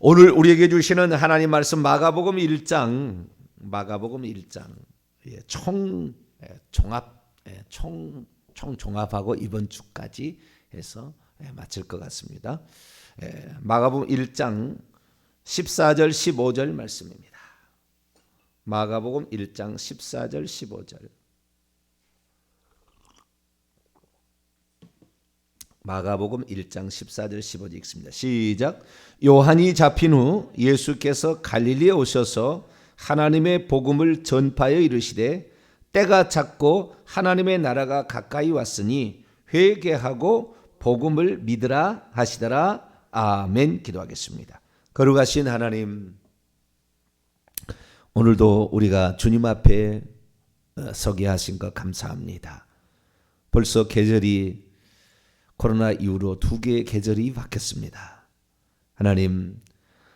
오늘 우리에게 주시는 하나님 말씀 마가복음 1장 총종합하고 이번 주까지 해서 마칠 것 같습니다. 마가복음 1장 14절 15절 말씀입니다. 마가복음 1장 14절 15절. 마가복음 1장 14절 15절 읽습니다. 시작. 요한이 잡힌 후 예수께서 갈릴리에 오셔서 하나님의 복음을 전파하여 이르시되 때가 찼고 하나님의 나라가 가까이 왔으니 회개하고 복음을 믿으라 하시더라. 아멘. 기도하겠습니다. 거룩하신 하나님, 오늘도 우리가 주님 앞에 서게 하신 것 감사합니다. 벌써 계절이 코로나 이후로 2개의 계절이 바뀌었습니다. 하나님,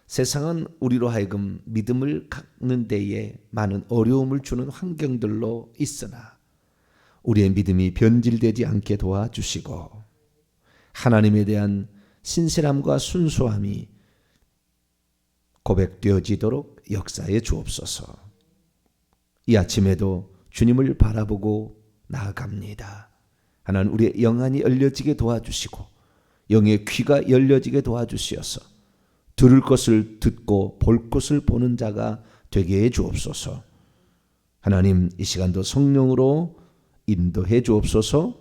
세상은 우리로 하여금 믿음을 갖는 데에 많은 어려움을 주는 환경들로 있으나 우리의 믿음이 변질되지 않게 도와주시고 하나님에 대한 신실함과 순수함이 고백되어지도록 역사해 주옵소서. 이 아침에도 주님을 바라보고 나아갑니다. 하나님, 우리의 영안이 열려지게 도와주시고 영의 귀가 열려지게 도와주시어서 들을 것을 듣고 볼 것을 보는 자가 되게 해 주옵소서. 하나님, 이 시간도 성령으로 인도해 주옵소서.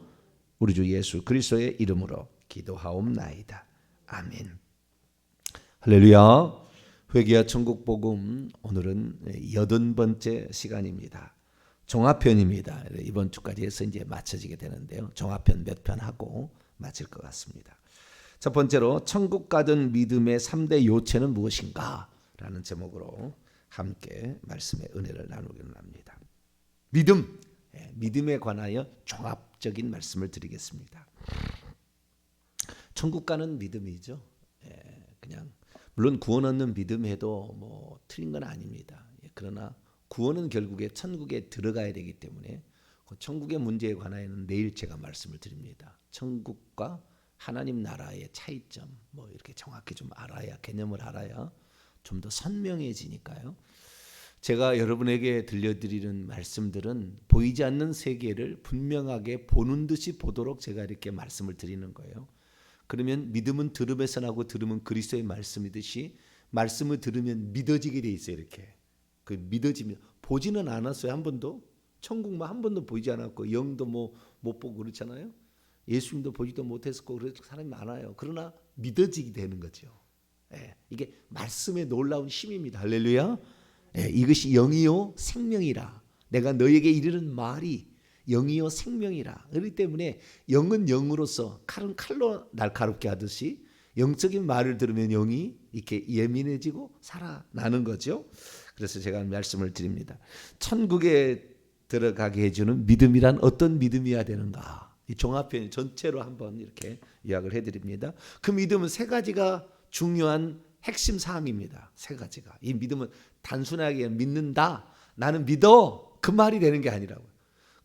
우리 주 예수 그리스도의 이름으로 기도하옵나이다. 아멘. 할렐루야. 회개와 천국 복음, 오늘은 80번째 시간입니다. 종합편입니다. 이번 주까지 해서 이제 마쳐지게 되는데요. 종합편 몇 편 하고 마칠 것 같습니다. 첫 번째로 천국 가던 믿음의 3대 요체는 무엇인가? 라는 제목으로 함께 말씀의 은혜를 나누기를 합니다. 믿음, 믿음에 관하여 종합적인 말씀을 드리겠습니다. 천국 가는 믿음이죠. 그냥 물론 구원 얻는 믿음해도 뭐 틀린 건 아닙니다. 그러나 구원은 결국에 천국에 들어가야 되기 때문에 그 천국의 문제에 관하여는 내일 제가 말씀을 드립니다. 천국과 하나님 나라의 차이점 뭐 이렇게 정확히 좀 알아야, 개념을 알아야 좀 더 선명해지니까요. 제가 여러분에게 들려드리는 말씀들은 보이지 않는 세계를 분명하게 보는 듯이 보도록 제가 이렇게 말씀을 드리는 거예요. 그러면 믿음은 들음에서 나고 들음은 그리스도의 말씀이듯이 말씀을 들으면 믿어지게 돼 있어요. 이렇게 그 믿어지면, 보지는 않았어요. 한 번도. 천국만 한 번도 보이지 않았고 영도 뭐 못 보고 그렇잖아요. 예수님도 보지도 못했었고 그래서 사람이 많아요. 그러나 믿어지게 되는 거죠. 이게 말씀의 놀라운 힘입니다. 할렐루야. 이것이 영이요 생명이라. 내가 너에게 이르는 말이 영이요 생명이라. 그렇기 때문에 영은 영으로서, 칼은 칼로 날카롭게 하듯이 영적인 말을 들으면 영이 이렇게 예민해지고 살아나는 거죠. 그래서 제가 말씀을 드립니다. 천국에 들어가게 해주는 믿음이란 어떤 믿음이어야 되는가? 이 종합편 전체로 한번 이렇게 이야기를 해드립니다. 그 믿음은 3가지가 중요한 핵심 사항입니다. 3가지가. 이 믿음은 단순하게 믿는다, 나는 믿어, 그 말이 되는 게 아니라고요.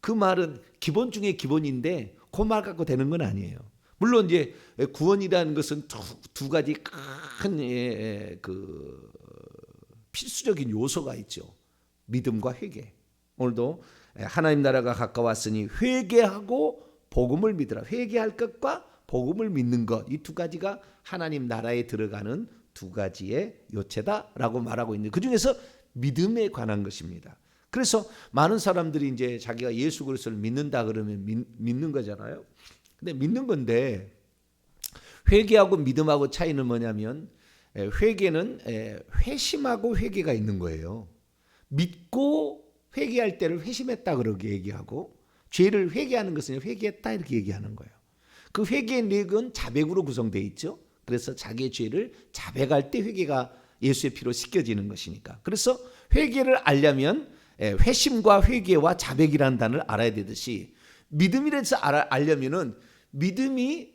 그 말은 기본 중에 기본인데 그 말 갖고 되는 건 아니에요. 물론 이제 구원이라는 것은 두 가지 큰 그 필수적인 요소가 있죠. 믿음과 회개. 오늘도 하나님 나라가 가까웠으니 회개하고 복음을 믿으라. 회개할 것과 복음을 믿는 것, 이 2가지가 하나님 나라에 들어가는 2가지의 요체다라고 말하고 있는데, 그 중에서 믿음에 관한 것입니다. 그래서 많은 사람들이 이제 자기가 예수 그리스도를 믿는다 그러면 믿는 거잖아요. 근데 믿는 건데 회개하고 믿음하고 차이는 뭐냐면, 회개는 회심하고 회개가 있는 거예요. 믿고 회개할 때를 회심했다 그렇게 얘기하고, 죄를 회개하는 것은 회개했다 이렇게 얘기하는 거예요. 그 회개의 내용은 자백으로 구성되어 있죠. 그래서 자기의 죄를 자백할 때 회개가 예수의 피로 씻겨지는 것이니까. 그래서 회개를 알려면 회심과 회개와 자백이라는 단어를 알아야 되듯이, 믿음이라서 알려면은 믿음이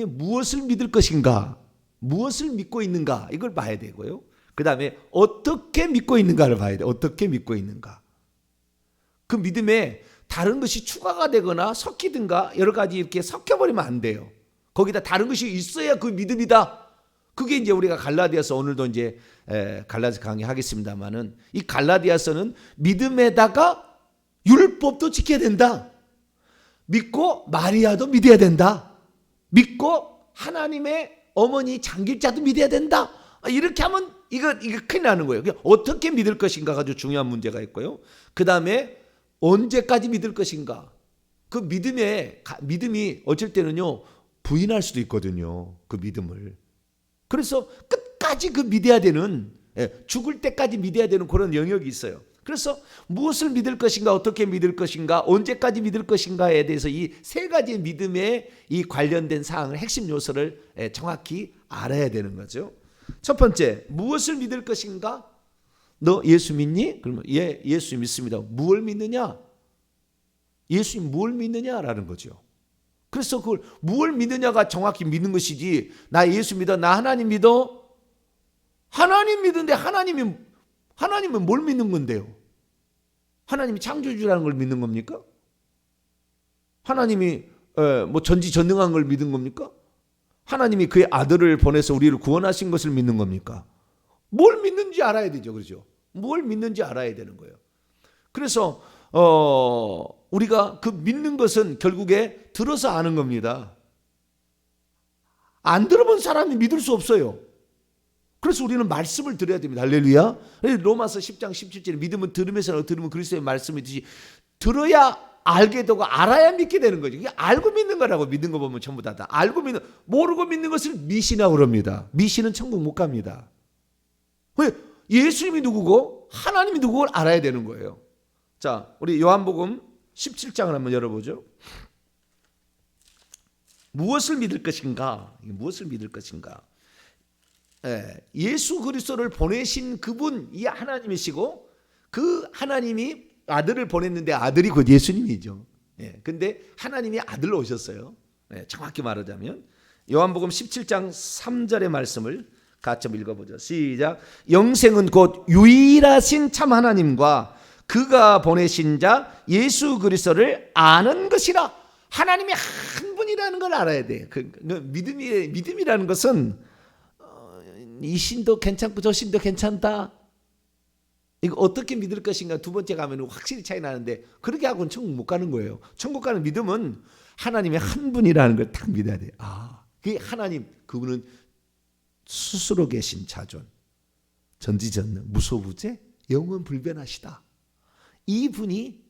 무엇을 믿을 것인가, 무엇을 믿고 있는가, 이걸 봐야 되고요. 그 다음에 어떻게 믿고 있는가를 봐야 돼요. 어떻게 믿고 있는가. 그 믿음에 다른 것이 추가가 되거나 섞이든가 여러 가지 이렇게 섞여버리면 안 돼요. 거기다 다른 것이 있어야 그 믿음이다. 그게 이제 우리가 갈라디아서 오늘도 이제 갈라디아 강의하겠습니다만은 이 갈라디아서는 믿음에다가 율법도 지켜야 된다. 믿고 마리아도 믿어야 된다. 믿고 하나님의 어머니 장길자도 믿어야 된다. 이렇게 하면 이거 큰일 나는 거예요. 어떻게 믿을 것인가 아주 중요한 문제가 있고요. 그 다음에 언제까지 믿을 것인가. 그 믿음이 어쩔 때는요 부인할 수도 있거든요. 그 믿음을. 그래서 끝까지 그 믿어야 되는, 죽을 때까지 믿어야 되는 그런 영역이 있어요. 그래서 무엇을 믿을 것인가, 어떻게 믿을 것인가, 언제까지 믿을 것인가에 대해서 이 세 가지 믿음에 이 관련된 사항을, 핵심 요소를 정확히 알아야 되는 거죠. 첫 번째, 무엇을 믿을 것인가? 너 예수 믿니? 그러면 예, 예수 믿습니다. 무엇을 믿느냐? 예수님 뭘 믿느냐라는 거죠. 그래서 그걸 무엇을 믿느냐가 정확히 믿는 것이지, 나 예수 믿어, 나 하나님 믿어. 하나님 믿는데 하나님은 뭘 믿는 건데요? 하나님이 창조주라는 걸 믿는 겁니까? 하나님이 뭐 전지전능한 걸 믿는 겁니까? 하나님이 그의 아들을 보내서 우리를 구원하신 것을 믿는 겁니까? 뭘 믿는지 알아야 되죠. 그렇죠? 뭘 믿는지 알아야 되는 거예요. 그래서 우리가 그 믿는 것은 결국에 들어서 아는 겁니다. 안 들어본 사람이 믿을 수 없어요. 그래서 우리는 말씀을 들어야 됩니다. 할렐루야. 로마서 10장 17절에 믿음은 들으면서, 들으면 그리스도의 말씀이듯이 들어야 알게 되고 알아야 믿게 되는 거죠. 이게 알고 믿는 거라고. 믿는 거 보면 전부 다 알고 믿는, 모르고 믿는 것을 미신이라고 그럽니다. 미신은 천국 못 갑니다. 왜? 예수님이 누구고 하나님이 누구를 알아야 되는 거예요. 자, 우리 요한복음 17장을 한번 열어보죠. 무엇을 믿을 것인가? 무엇을 믿을 것인가? 예수 그리스도를 보내신 그분이 하나님이시고, 그 하나님이 아들을 보냈는데 아들이 곧 예수님이죠. 근데 하나님이 아들로 오셨어요. 정확히 말하자면 요한복음 17장 3절의 말씀을 같이 한번 읽어보죠. 시작. 영생은 곧 유일하신 참 하나님과 그가 보내신 자 예수 그리스도를 아는 것이라. 하나님이 한 분이라는 걸 알아야 돼. 믿음이라는 것은 이 신도 괜찮고 저 신도 괜찮다. 이거 어떻게 믿을 것인가. 두 번째 가면 확실히 차이 나는데, 그렇게 하고는 천국 못 가는 거예요. 천국 가는 믿음은 하나님의 한 분이라는 걸 딱 믿어야 돼요. 그게 하나님, 그분은 스스로 계신 자존, 전지전능, 무소부재, 영원 불변하시다. 이분이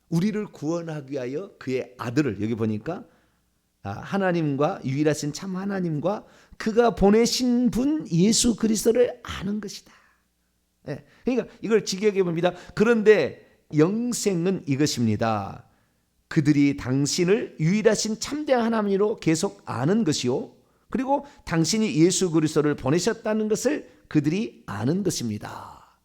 우리를 구원하기 위하여 그의 아들을, 여기 보니까 하나님과 유일하신 참 하나님과 그가 보내신 분 예수 그리스도를 아는 것이다. 그러니까 이걸 직역해 봅니다. 그런데 영생은 이것입니다. 그들이 당신을 유일하신 참된 하나님으로 계속 아는 것이요, 그리고 당신이 예수 그리스도를 보내셨다는 것을 그들이 아는 것입니다.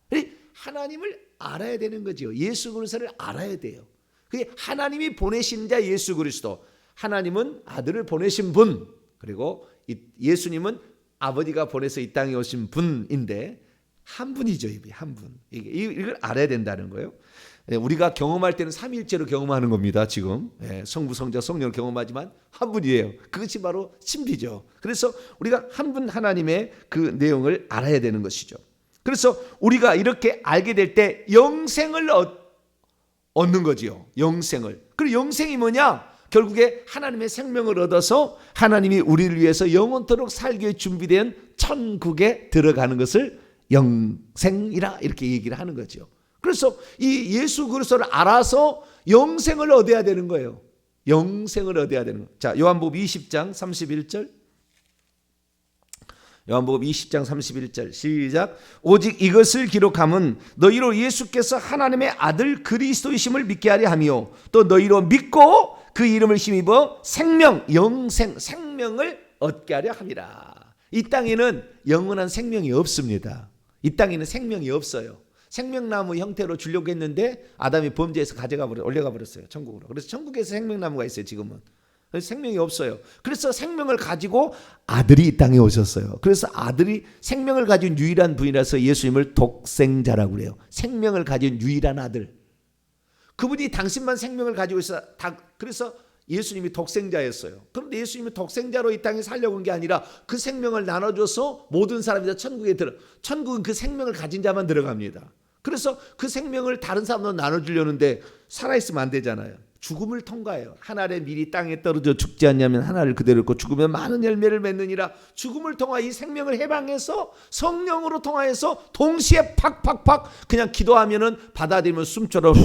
하나님을 알아야 되는 거죠. 예수 그리스도를 알아야 돼요. 그게 하나님이 보내신 자 예수 그리스도. 하나님은 아들을 보내신 분, 그리고 예수님은 아버지가 보내서 이 땅에 오신 분인데 한 분이죠. 한 분. 이걸 알아야 된다는 거예요. 우리가 경험할 때는 삼위일체로 경험하는 겁니다. 지금 성부, 성자, 성령을 경험하지만 한 분이에요. 그것이 바로 신비죠. 그래서 우리가 한 분 하나님의 그 내용을 알아야 되는 것이죠. 그래서 우리가 이렇게 알게 될 때 영생을 얻는 거지요. 영생을. 그리고 영생이 뭐냐? 결국에 하나님의 생명을 얻어서 하나님이 우리를 위해서 영원토록 살기에 준비된 천국에 들어가는 것을 영생이라 이렇게 얘기를 하는 거죠. 그래서 이 예수 그리스도를 알아서 영생을 얻어야 되는 거예요. 영생을 얻어야 되는 거예요. 자, 요한복음 20장 31절. 요한복음 20장 31절 시작. 오직 이것을 기록함은 너희로 예수께서 하나님의 아들 그리스도이심을 믿게 하려 하며, 또 너희로 믿고 그 이름을 힘입어 생명, 영생, 생명을 얻게 하려 함이라. 이 땅에는 영원한 생명이 없습니다. 이 땅에는 생명이 없어요. 생명나무 형태로 주려고 했는데 아담이 범죄해서 올려가 버렸어요. 천국으로. 그래서 천국에서 생명나무가 있어요. 지금은. 그래서 생명이 없어요. 그래서 생명을 가지고 아들이 이 땅에 오셨어요. 그래서 아들이 생명을 가진 유일한 분이라서 예수님을 독생자라고 그래요. 생명을 가진 유일한 아들. 그분이 당신만 생명을 가지고 있어. 그래서 예수님이 독생자였어요. 그런데 예수님이 독생자로 이 땅에 살려고 온 게 아니라 그 생명을 나눠줘서 모든 사람이 다 천국은 그 생명을 가진 자만 들어갑니다. 그래서 그 생명을 다른 사람도 나눠주려는데 살아있으면 안 되잖아요. 죽음을 통과해요. 한 알의 밀이 땅에 떨어져 죽지 않냐면 한 알을 그대로 있고 죽으면 많은 열매를 맺느니라. 죽음을 통하 이 생명을 해방해서 성령으로 통하여서 동시에 팍팍팍 그냥 기도하면은 받아들이면 숨처럼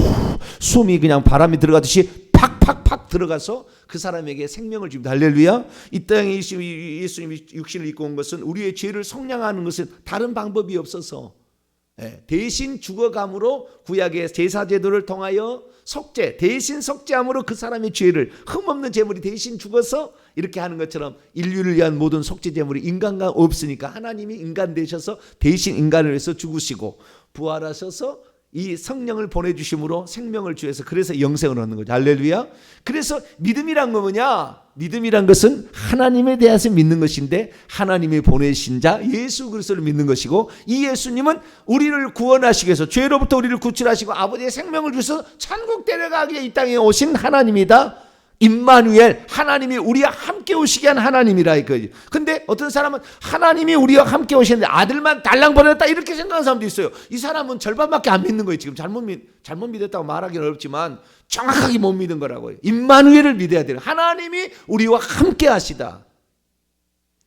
숨이 그냥 바람이 들어가듯이 팍팍팍 들어가서 그 사람에게 생명을 줍니다. 할렐루야. 이 땅에 예수님이 육신을 입고 온 것은 우리의 죄를 속량하는 것은 다른 방법이 없어서 대신 죽어감으로 구약의 제사제도를 통하여 대신 속죄함으로 그 사람의 죄를 흠없는 제물이 대신 죽어서 이렇게 하는 것처럼 인류를 위한 모든 속죄 제물이 인간과 없으니까 하나님이 인간 되셔서 대신 인간을 위해서 죽으시고 부활하셔서 이 성령을 보내주심으로 생명을 주셔서 그래서 영생을 얻는 거죠. 할렐루야. 그래서 믿음이란 거 뭐냐? 믿음이란 것은 하나님에 대해서 믿는 것인데 하나님이 보내신 자 예수 그리스도를 믿는 것이고 이 예수님은 우리를 구원하시기 위해서 죄로부터 우리를 구출하시고 아버지의 생명을 주셔서 천국 데려가기 위해 이 땅에 오신 하나님이다. 임마누엘, 하나님이 우리와 함께 오시게 한 하나님이라 이거지. 근데 어떤 사람은 하나님이 우리와 함께 오시는데 아들만 달랑 보냈다 이렇게 생각하는 사람도 있어요. 이 사람은 절반밖에 안 믿는 거예요. 지금 잘못 믿었다고 말하기는 어렵지만 정확하게 못 믿은 거라고요. 임마누엘을 믿어야 돼요. 하나님이 우리와 함께 하시다.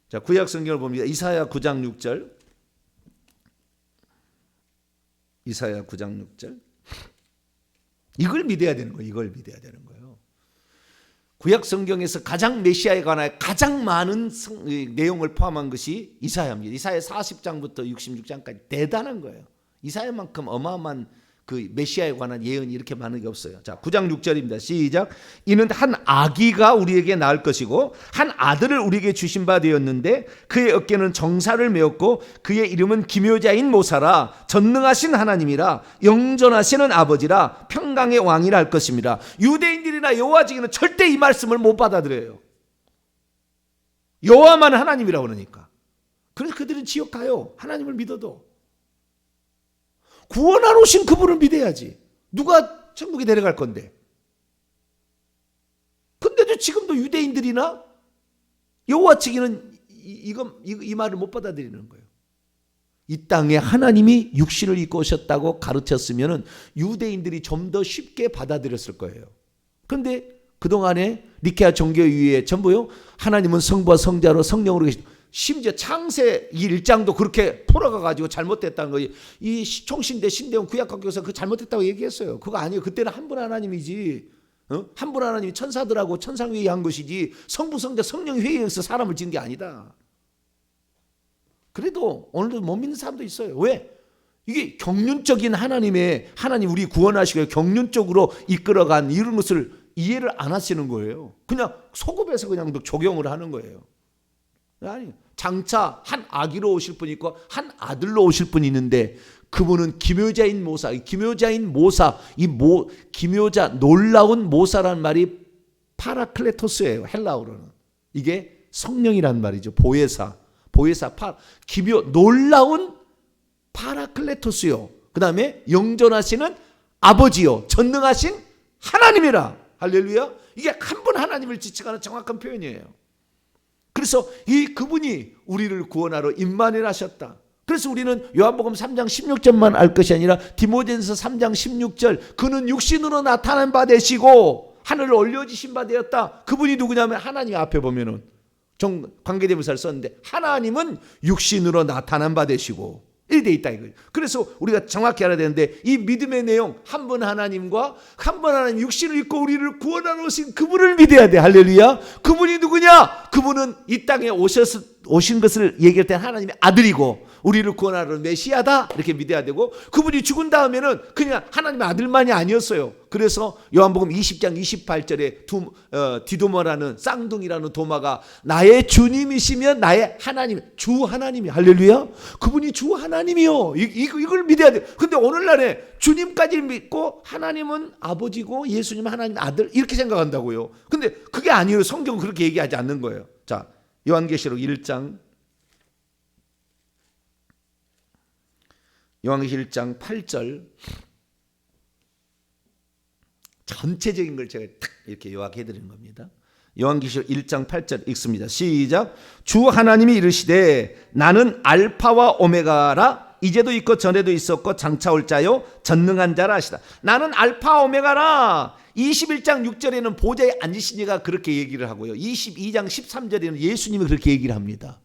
자, 구약 성경을 봅니다. 이사야 9장 6절. 이사야 9장 6절. 이걸 믿어야 되는 거예요. 이걸 믿어야 되는 거예요. 구약 성경에서 가장 메시아에 관하여 가장 많은 내용을 포함한 것이 이사야입니다. 이사야 40장부터 66장까지 대단한 거예요. 이사야만큼 어마어마한 그 메시아에 관한 예언이 이렇게 많은 게 없어요. 자, 9장 6절입니다. 시작. 이는 한 아기가 우리에게 낳을 것이고 한 아들을 우리에게 주신 바 되었는데 그의 어깨는 정사를 메었고 그의 이름은 기묘자인 모사라 전능하신 하나님이라 영존하시는 아버지라 평강의 왕이라 할 것입니다. 유대인들이나 여호와 증인은 절대 이 말씀을 못 받아들여요. 여호와만 하나님이라고 그러니까. 그래서 그들은 지옥 가요. 하나님을 믿어도. 구원하러 오신 그분을 믿어야지. 누가 천국에 데려갈 건데. 근데도 지금도 유대인들이나 여호와 측에는 이 말을 못 받아들이는 거예요. 이 땅에 하나님이 육신을 입고 오셨다고 가르쳤으면 유대인들이 좀 더 쉽게 받아들였을 거예요. 그런데 그동안에 니케아 종교위에 전부요 하나님은 성부와 성자로 성령으로 계시다. 심지어 창세 1장도 그렇게 풀어가가지고 잘못됐다는 거예요. 이 총신대 신대원 구약학교에서 그 잘못됐다고 얘기했어요. 그거 아니에요. 그때는 한 분 하나님이지. 한 분 하나님이 천사들하고 천상회의 한 것이지 성부 성자 성령 회의에서 사람을 지은 게 아니다. 그래도 오늘도 못 믿는 사람도 있어요. 왜? 이게 경륜적인 하나님 우리 구원하시고 경륜적으로 이끌어간 이런 것을 이해를 안 하시는 거예요. 그냥 소급해서 그냥 적용을 하는 거예요. 아니, 장차 한 아기로 오실 분이 있고 한 아들로 오실 분이 있는데 그분은 기묘자인 모사, 기묘자, 놀라운 모사라는 말이 파라클레토스예요. 헬라어로는. 이게 성령이란 말이죠. 놀라운 파라클레토스요. 그 다음에 영존하시는 아버지요. 전능하신 하나님이라. 할렐루야. 이게 한 분 하나님을 지칭하는 정확한 표현이에요. 그래서 그분이 우리를 구원하러 임마누엘 하셨다. 그래서 우리는 요한복음 3장 16절만 알 것이 아니라 디모데전서 3장 16절 그는 육신으로 나타난 바 되시고 하늘을 올려지신 바 되었다. 그분이 누구냐면 하나님 앞에 보면은 관계대명사를 썼는데 하나님은 육신으로 나타난 바 되시고 이렇게 돼 있다 이거예요. 그래서 우리가 정확히 알아야 되는데 이 믿음의 내용 한 분 하나님과 한 분 하나님 육신을 입고 우리를 구원하러 오신 그분을 믿어야 돼. 할렐루야. 그분이 누구냐? 그분은 이 땅에 오신 것을 얘기할 때 하나님의 아들이고 우리를 구원하러 메시아다 이렇게 믿어야 되고 그분이 죽은 다음에는 그냥 하나님의 아들만이 아니었어요. 그래서 요한복음 20장 28절에 디도마라는 쌍둥이라는 도마가 나의 주님이시면 나의 하나님 주 하나님이 할렐루야. 그분이 주 하나님이요. 이걸 믿어야 돼. 근데 오늘날에 주님까지 믿고 하나님은 아버지고 예수님은 하나님 아들 이렇게 생각한다고요. 근데 그게 아니에요. 성경은 그렇게 얘기하지 않는 거예요. 자, 요한계시록 1장 8절 전체적인 걸 제가 탁 이렇게 요약해 드리는 겁니다. 요한계시록 1장 8절 읽습니다. 시작. 주 하나님이 이르시되 나는 알파와 오메가라. 이제도 있고 전에도 있었고 장차 올 자요 전능한 자라 하시다. 나는 알파 오메가라. 21장 6절에는 보좌에 앉으신 이가 그렇게 얘기를 하고요. 22장 13절에는 예수님이 그렇게 얘기를 합니다.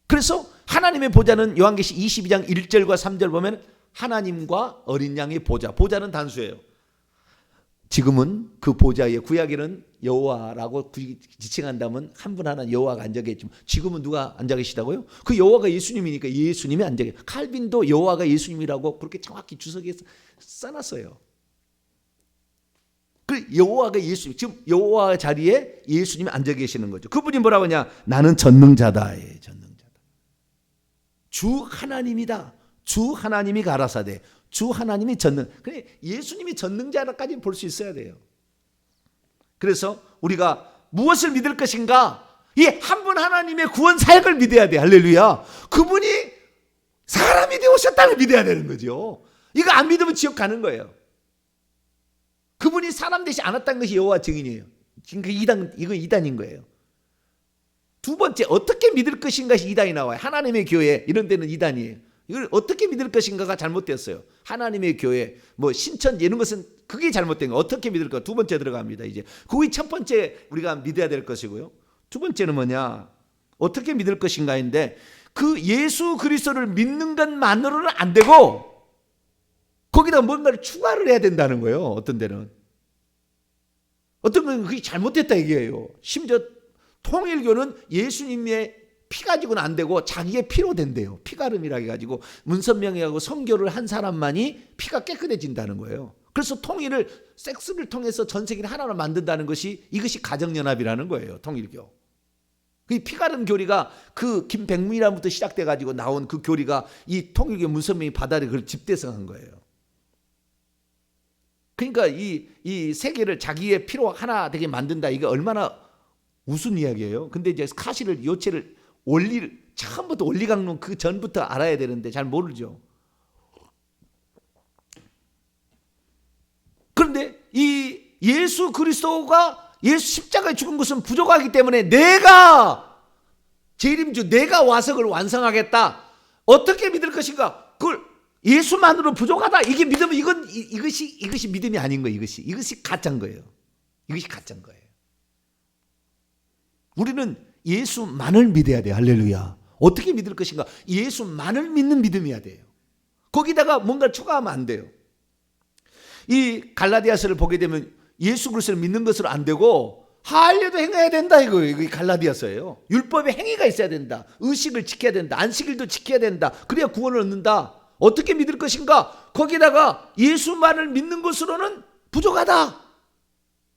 그래서 하나님의 보좌는 요한계시 22장 1절과 3절 보면 하나님과 어린 양의 보좌. 보좌는 단수예요. 지금은 그 보좌에 구약에는 여호와라고 지칭한다면 한 분 하나 여호와가 앉아 계시지만 지금은 누가 앉아 계시다고요? 그 여호와가 예수님이니까 예수님이 앉아 계세요. 칼빈도 여호와가 예수님이라고 그렇게 정확히 주석에 써놨어요. 그 여호와가 예수님, 지금 여호와 자리에 예수님이 앉아 계시는 거죠. 그분이 뭐라고 하냐? 나는 전능자다. 전능자다. 주 하나님이다. 주 하나님이 가라사대. 주 하나님이 전능. 그래 예수님이 전능자라까지 볼 수 있어야 돼요. 그래서 우리가 무엇을 믿을 것인가? 이 한 분 하나님의 구원 사역을 믿어야 돼. 할렐루야. 그분이 사람이 되오셨다는 믿어야 되는 거죠. 이거 안 믿으면 지옥 가는 거예요. 그분이 사람 되지 않았다는 것이 여호와 증인이에요. 지금 이거 이단인 거예요. 두 번째, 어떻게 믿을 것인가 이 이단이 나와요. 하나님의 교회 이런 데는 이단이에요. 이걸 어떻게 믿을 것인가가 잘못됐어요. 하나님의 교회, 뭐 신천 이런 것은 그게 잘못된 거. 어떻게 믿을 까? 두 번째 들어갑니다. 이제 그게 첫 번째 우리가 믿어야 될 것이고요. 두 번째는 뭐냐? 어떻게 믿을 것인가인데 그 예수 그리스도를 믿는 것만으로는 안 되고 거기다 뭔가를 추가를 해야 된다는 거예요. 어떤 데는. 어떤 건 그게 잘못됐다 얘기예요. 심지어 통일교는 예수님의 피 가지고는 안 되고 자기의 피로 된대요. 피가름이라 해가지고 문선명이하고 선교를 한 사람만이 피가 깨끗해진다는 거예요. 그래서 통일을 섹스를 통해서 전 세계를 하나로 만든다는 것이 이것이 가정연합이라는 거예요. 통일교. 그 피가름 교리가 그 김백문이라부터 시작돼 가지고 나온 그 교리가 이 통일교 문선명이 바다를 그걸 집대성한 거예요. 그러니까 이 세계를 자기의 피로 하나 되게 만든다. 이게 얼마나 우스운 이야기예요. 근데 이제 사실을 요체를 원리를 처음부터 원리강론 그 전부터 알아야 되는데 잘 모르죠. 그런데 이 예수 그리스도가 예수 십자가에 죽은 것은 부족하기 때문에 내가 재림주 내가 와석을 완성하겠다. 어떻게 믿을 것인가? 그걸 예수만으로 부족하다. 이게 믿으면 이것이 믿음이 아닌 거예요. 이것이 가짜인 거예요. 이것이 가짜인 거예요. 우리는 예수만을 믿어야 돼요. 할렐루야. 어떻게 믿을 것인가? 예수만을 믿는 믿음이어야 돼요. 거기다가 뭔가를 추가하면 안 돼요. 이 갈라디아서를 보게 되면 예수 그리스도를 믿는 것으로 안 되고 할례도 행해야 된다 이거예요. 이게 갈라디아서예요. 율법에 행위가 있어야 된다. 의식을 지켜야 된다. 안식일도 지켜야 된다. 그래야 구원을 얻는다. 어떻게 믿을 것인가? 거기다가 예수만을 믿는 것으로는 부족하다.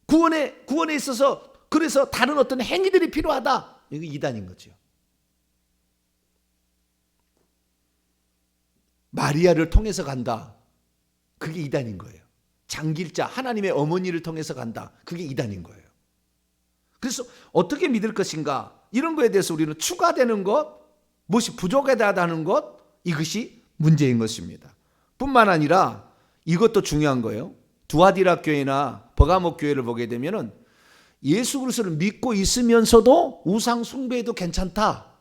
구원에 있어서 그래서 다른 어떤 행위들이 필요하다. 이거 이단인 거죠. 마리아를 통해서 간다. 그게 이단인 거예요. 장길자 하나님의 어머니를 통해서 간다. 그게 이단인 거예요. 그래서 어떻게 믿을 것인가? 이런 거에 대해서 우리는 추가되는 것, 무엇이 부족하다는 것, 이것이 문제인 것입니다. 뿐만 아니라 이것도 중요한 거예요. 두아디라 교회나 버가목 교회를 보게 되면은 예수 그리스도를 믿고 있으면서도 우상 숭배해도 괜찮다.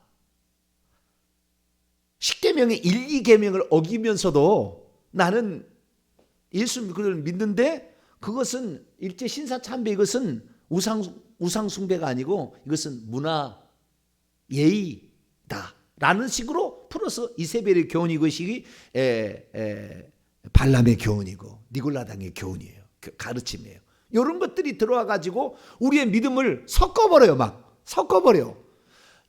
십계명의 1, 2계명을 어기면서도 나는 예수 그리스도를 믿는데 그것은 일제 신사 참배 이것은 우상 숭배가 아니고 이것은 문화 예의다. 라는 식으로 풀어서 이세벨의 교훈 이것이 발람의 교훈이고 니골라당의 교훈이에요. 가르침이에요. 이런 것들이 들어와 가지고 우리의 믿음을 섞어버려요. 막 섞어버려.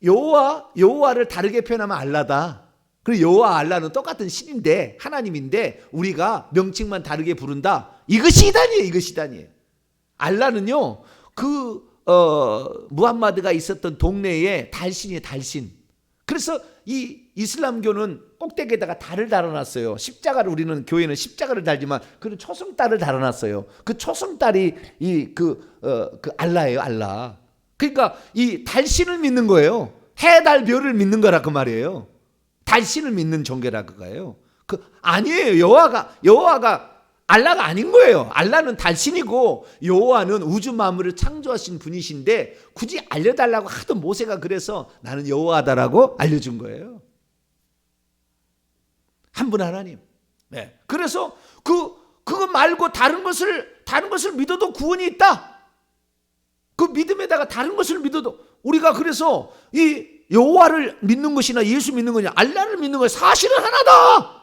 여호와를 다르게 표현하면 알라다. 그리고 여호와 알라는 똑같은 신인데 하나님인데 우리가 명칭만 다르게 부른다. 이것이 이단이에요. 이것이 이단이에요. 알라는요. 무함마드가 있었던 동네에 달신이에요. 달신. 그래서 이 이슬람교는 꼭대기에다가 달을 달아놨어요. 십자가를 우리는 교회는 십자가를 달지만 그는 초승달을 달아놨어요. 그 초승달이 그 알라예요. 알라. 그러니까 이 달신을 믿는 거예요. 해, 달, 별을 믿는 거라 그 말이에요. 달신을 믿는 종교라 그거예요. 아니에요. 여호와가 알라가 아닌 거예요. 알라는 달신이고 여호와는 우주 만물을 창조하신 분이신데 굳이 알려달라고 하도 모세가 그래서 나는 여호와다라고 알려준 거예요. 한 분 하나님. 네. 그래서 그거 말고 다른 것을 믿어도 구원이 있다. 그 믿음에다가 다른 것을 믿어도 우리가 그래서 이 여호와를 믿는 것이나 예수 믿는 거냐 알라를 믿는 거냐 사실은 하나다.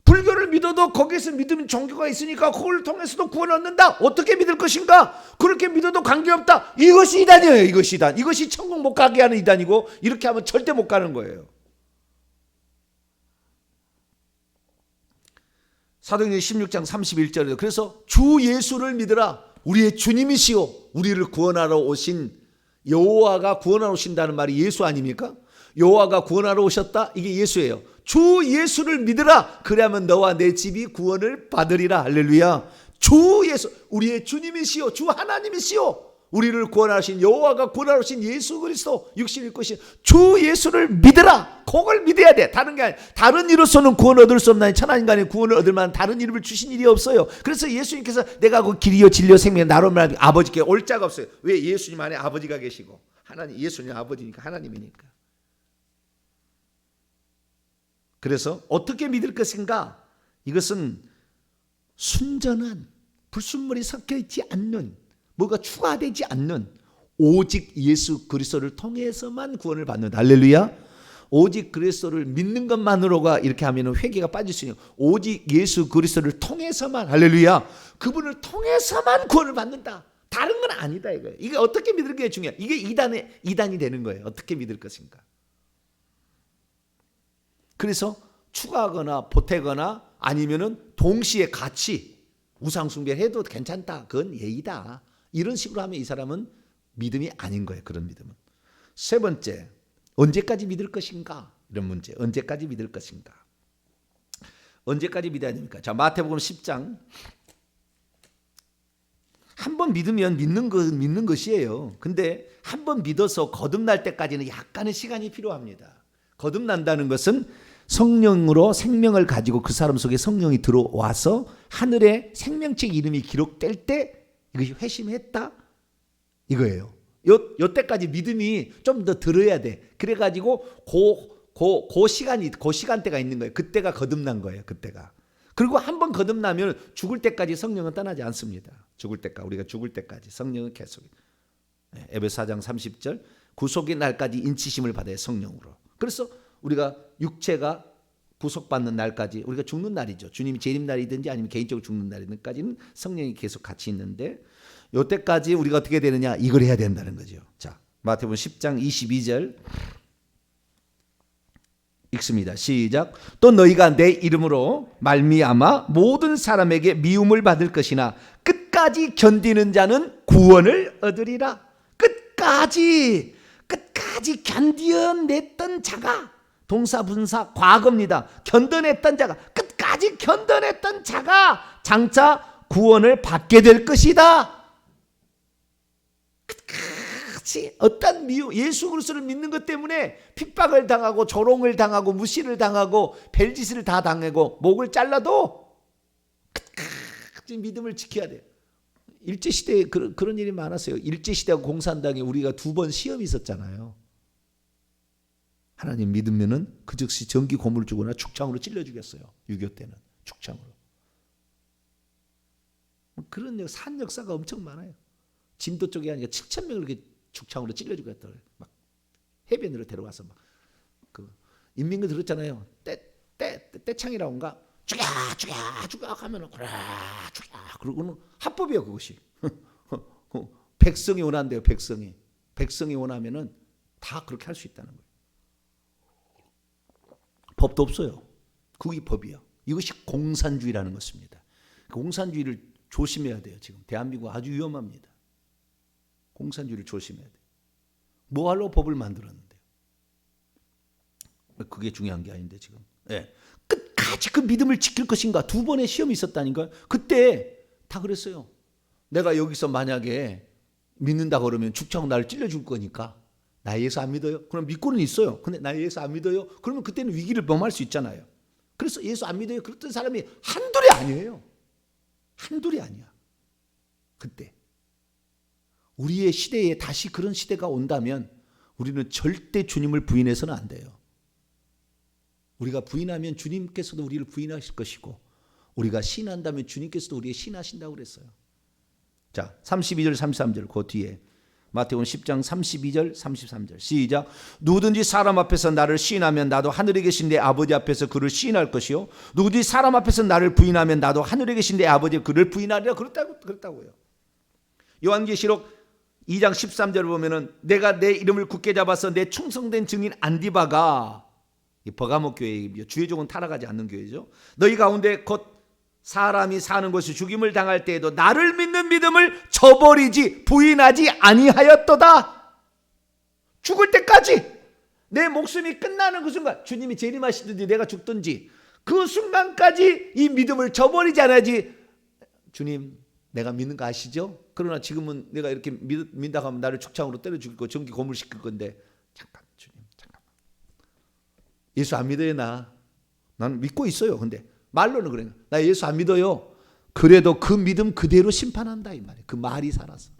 불교를 믿어도 거기에서 믿음 종교가 있으니까 그걸 통해서도 구원을 얻는다. 어떻게 믿을 것인가? 그렇게 믿어도 관계없다. 이것이 이단이에요. 이것이 이단. 이것이 천국 못 가게 하는 이단이고 이렇게 하면 절대 못 가는 거예요. 사도행전 16장 31절에 그래서 주 예수를 믿으라. 우리의 주님이시오. 우리를 구원하러 오신 여호와가 구원하러 오신다는 말이 예수 아닙니까? 여호와가 구원하러 오셨다. 이게 예수예요. 주 예수를 믿으라. 그래야만 너와 내 집이 구원을 받으리라. 할렐루야. 주 예수 우리의 주님이시오. 주 하나님이시오. 우리를 구원하신 여호와가 구원하러 오신 예수 그리스도 육신일 것이 주 예수를 믿으라. 그걸 믿어야 돼. 다른 게 아니야. 다른 이로서는 구원 얻을 수 없나니 천하인간의 구원을 얻을 만한 다른 이름을 주신 일이 없어요. 그래서 예수님께서 내가 그 길이요 진리요 생명 나로 말하는 아버지께 올 자가 없어요. 왜? 예수님 안에 아버지가 계시고 하나님 예수님 아버지니까 하나님이니까. 그래서 어떻게 믿을 것인가? 이것은 순전한 불순물이 섞여 있지 않는 뭐가 추가되지 않는 오직 예수 그리스도를 통해서만 구원을 받는다. 할렐루야. 오직 그리스도를 믿는 것만으로가 이렇게 하면 회개가 빠질 수 있는 오직 예수 그리스도를 통해서만 할렐루야. 그분을 통해서만 구원을 받는다. 다른 건 아니다 이거예요. 이게 어떻게 믿을 게 중요해. 이게 이단이 되는 거예요. 어떻게 믿을 것인가. 그래서 추가하거나 보태거나 아니면은 동시에 같이 우상 숭배를 해도 괜찮다. 그건 예의다. 이런 식으로 하면 이 사람은 믿음이 아닌 거예요. 그런 믿음은. 세 번째, 언제까지 믿을 것인가? 이런 문제. 언제까지 믿을 것인가? 언제까지 믿어야 됩니까? 자, 마태복음 10장. 한 번 믿으면 믿는 것이에요. 근데 한 번 믿어서 거듭날 때까지는 약간의 시간이 필요합니다. 거듭난다는 것은 성령으로 생명을 가지고 그 사람 속에 성령이 들어와서 하늘에 생명책 이름이 기록될 때 이것이 회심했다 이거예요. 요 때까지 믿음이 좀 더 들어야 돼. 그래가지고 그 시간대가 있는 거예요. 그때가 거듭난 거예요. 그때가. 그리고 한번 거듭나면 죽을 때까지 성령은 떠나지 않습니다. 죽을 때까지 우리가 죽을 때까지 성령은 계속. 에베소 4장 30절 구속의 날까지 인치심을 받아야 성령으로. 그래서 우리가 육체가 구속받는 날까지 우리가 죽는 날이죠. 주님이 재림 날이든지 아니면 개인적으로 죽는 날이든까지는 성령이 계속 같이 있는데 이때까지 우리가 어떻게 되느냐 이걸 해야 된다는 거죠. 자, 마태복음 10장 22절 읽습니다. 시작. 또 너희가 내 이름으로 말미암아 모든 사람에게 미움을 받을 것이나 끝까지 견디는 자는 구원을 얻으리라. 끝까지 견뎌냈던 자가 동사 분사 과거입니다. 견뎌냈던 자가 끝까지 견뎌냈던 자가 장차 구원을 받게 될 것이다. 끝까지 어떤 미움 예수 그리스도를 믿는 것 때문에 핍박을 당하고 조롱을 당하고 무시를 당하고 별짓을 다 당하고 목을 잘라도 끝까지 믿음을 지켜야 돼요. 일제시대에 그런 일이 많았어요. 일제시대하고 공산당에 우리가 2번 시험이 있었잖아요. 하나님 믿으면은 그 즉시 전기 고무를 주거나 축창으로 찔러 죽였어요. 6.25 때는 축창으로. 그런 산 역사가 엄청 많아요. 진도 쪽에 하니까 7,000명을 이렇게 축창으로 찔러 죽였더라고요. 막 해변으로 데려와서 막 그 인민군 들었잖아요. 떼창이라고인가 죽여 하면은 그래 죽여. 그러고는 합법이에요 그것이. 백성이 원한대요. 백성이 원하면은 다 그렇게 할 수 있다는 거예요. 법도 없어요. 그게 법이야. 이것이 공산주의라는 것입니다. 공산주의를 조심해야 돼요. 지금 대한민국 아주 위험합니다. 공산주의를 조심해야 돼요. 뭐 하려고 법을 만들었는데. 그게 중요한 게 아닌데 지금. 네. 끝까지 그 믿음을 지킬 것인가. 2번의 시험이 있었다니까요. 그때 다 그랬어요. 내가 여기서 만약에 믿는다 그러면 축창으로 나를 찔러줄 거니까 나 예수 안 믿어요? 그럼 믿고는 있어요. 근데 나 예수 안 믿어요? 그러면 그때는 위기를 범할 수 있잖아요. 그래서 예수 안 믿어요? 그랬던 사람이 한둘이 아니에요. 한둘이 아니야. 그때 우리의 시대에 다시 그런 시대가 온다면 우리는 절대 주님을 부인해서는 안 돼요. 우리가 부인하면 주님께서도 우리를 부인하실 것이고, 우리가 신한다면 주님께서도 우리의 신하신다고 그랬어요. 자, 32절 33절 그 뒤에 마태복음 10장 32절 33절 시작. 누구든지 사람 앞에서 나를 시인하면 나도 하늘에 계신 내 아버지 앞에서 그를 시인할 것이요, 누구든지 사람 앞에서 나를 부인하면 나도 하늘에 계신 내 아버지 그를 부인하리라. 그렇다고요. 요한계시록 2장 13절을 보면은 내가 내 이름을 굳게 잡아서 내 충성된 증인 안디바가, 이 버가모 교회 주의 종은 타락하지 않는 교회죠, 너희 가운데 곧 사람이 사는 곳에 죽임을 당할 때에도 나를 믿는 믿음을 저버리지 부인하지 아니하였도다. 죽을 때까지, 내 목숨이 끝나는 그 순간, 주님이 재림하시든지 내가 죽든지 그 순간까지 이 믿음을 저버리지 않아야지. 주님 내가 믿는 거 아시죠? 그러나 지금은 내가 이렇게 믿다가 하면 나를 축창으로 때려 죽일 거, 전기 고물시킬 건데, 잠깐 주님 잠깐만, 예수 안 믿어요? 난 믿고 있어요. 근데 말로는 그래, 나 예수 안 믿어요. 그래도 그 믿음 그대로 심판한다 이 말이에요. 그 말이 살아서.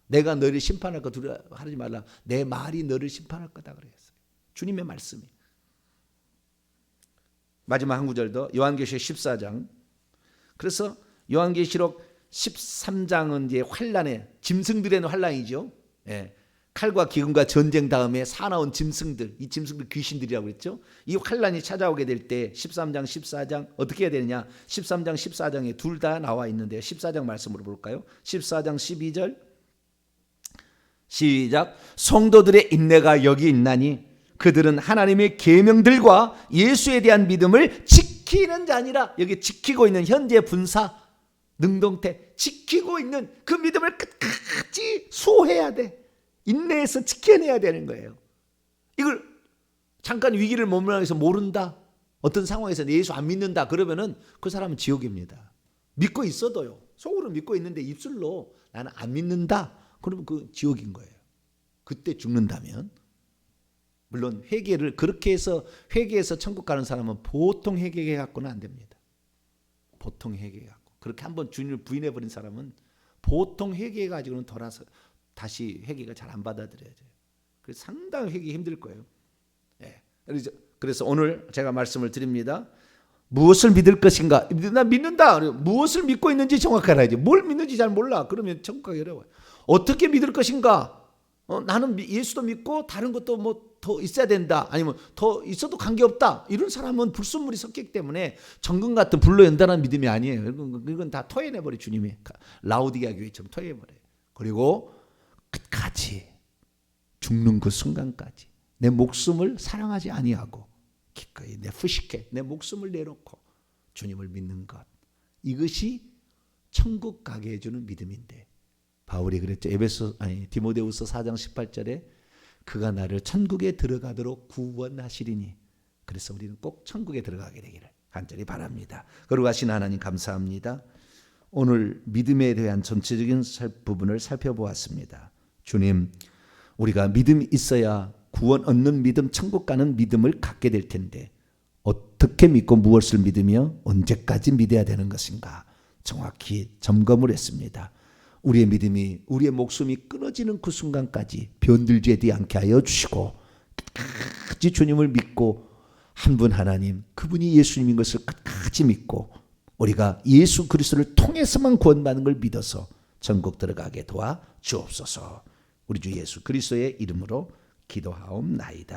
내가 너를 심판할 거 두려워하지 말라. 내 말이 너를 심판할 거다 그랬어요. 주님의 말씀이. 마지막 한 구절 더, 요한계시록 14장. 그래서 요한계시록 13장은 이제 환란의 짐승들의 환란이죠. 예. 칼과 기근과 전쟁 다음에 사나운 짐승들, 이 짐승들 귀신들이라고 그랬죠. 이 환란이 찾아오게 될 때 13장 14장 어떻게 해야 되느냐, 13장 14장에 둘 다 나와 있는데 14장 말씀으로 볼까요? 14장 12절 시작. 성도들의 인내가 여기 있나니 그들은 하나님의 계명들과 예수에 대한 믿음을 지키는 자니라. 여기 지키고 있는 현재 분사 능동태, 지키고 있는 그 믿음을 끝까지 수호해야 돼. 인내해서 지켜내야 되는 거예요. 이걸 잠깐 위기를 모면하면서 모른다, 어떤 상황에서 예수 안 믿는다 그러면은 그 사람은 지옥입니다. 믿고 있어도요, 속으로 믿고 있는데 입술로 나는 안 믿는다 그러면 그 지옥인 거예요. 그때 죽는다면. 물론 회개를 그렇게 해서 회개해서 천국 가는 사람은 보통 회개해 갖고는 안 됩니다. 보통 회개해 갖고 그렇게 한번 주님을 부인해 버린 사람은 보통 회개해 가지고는 돌아서 다시 회개가 잘 안 받아들여져요. 그래서 상당히 회개 힘들 거예요. 예. 그래서 오늘 제가 말씀을 드립니다. 무엇을 믿을 것인가? 나 믿는다. 무엇을 믿고 있는지 정확하게 알아야지. 뭘 믿는지 잘 몰라. 그러면 천국 가기 어려워요. 어떻게 믿을 것인가? 나는 예수도 믿고 다른 것도 뭐 더 있어야 된다. 아니면 더 있어도 관계없다. 이런 사람은 불순물이 섞이기 때문에 정금 같은 불로 연단한 믿음이 아니에요. 이건 다 토해내버려. 주님이 라오디게아 교회처럼 토해버려요. 그리고 끝까지 죽는 그 순간까지 내 목숨을 사랑하지 아니하고 기꺼이 내 푸시케 내 목숨을 내놓고 주님을 믿는 것, 이것이 천국 가게 해주는 믿음인데, 바울이 그랬죠. 디모데후서 4장 18절에 그가 나를 천국에 들어가도록 구원하시리니. 그래서 우리는 꼭 천국에 들어가게 되기를 간절히 바랍니다. 거룩하신 하나님 감사합니다. 오늘 믿음에 대한 전체적인 부분을 살펴보았습니다. 주님, 우리가 믿음이 있어야 구원 얻는 믿음, 천국 가는 믿음을 갖게 될 텐데 어떻게 믿고 무엇을 믿으며 언제까지 믿어야 되는 것인가 정확히 점검을 했습니다. 우리의 믿음이, 우리의 목숨이 끊어지는 그 순간까지 변들지 않게 하여 주시고 끝까지 주님을 믿고 한 분 하나님, 그분이 예수님인 것을 끝까지 믿고 우리가 예수 그리스도를 통해서만 구원받는 걸 믿어서 천국 들어가게 도와 주옵소서. 우리 주 예수 그리스도의 이름으로 기도하옵나이다.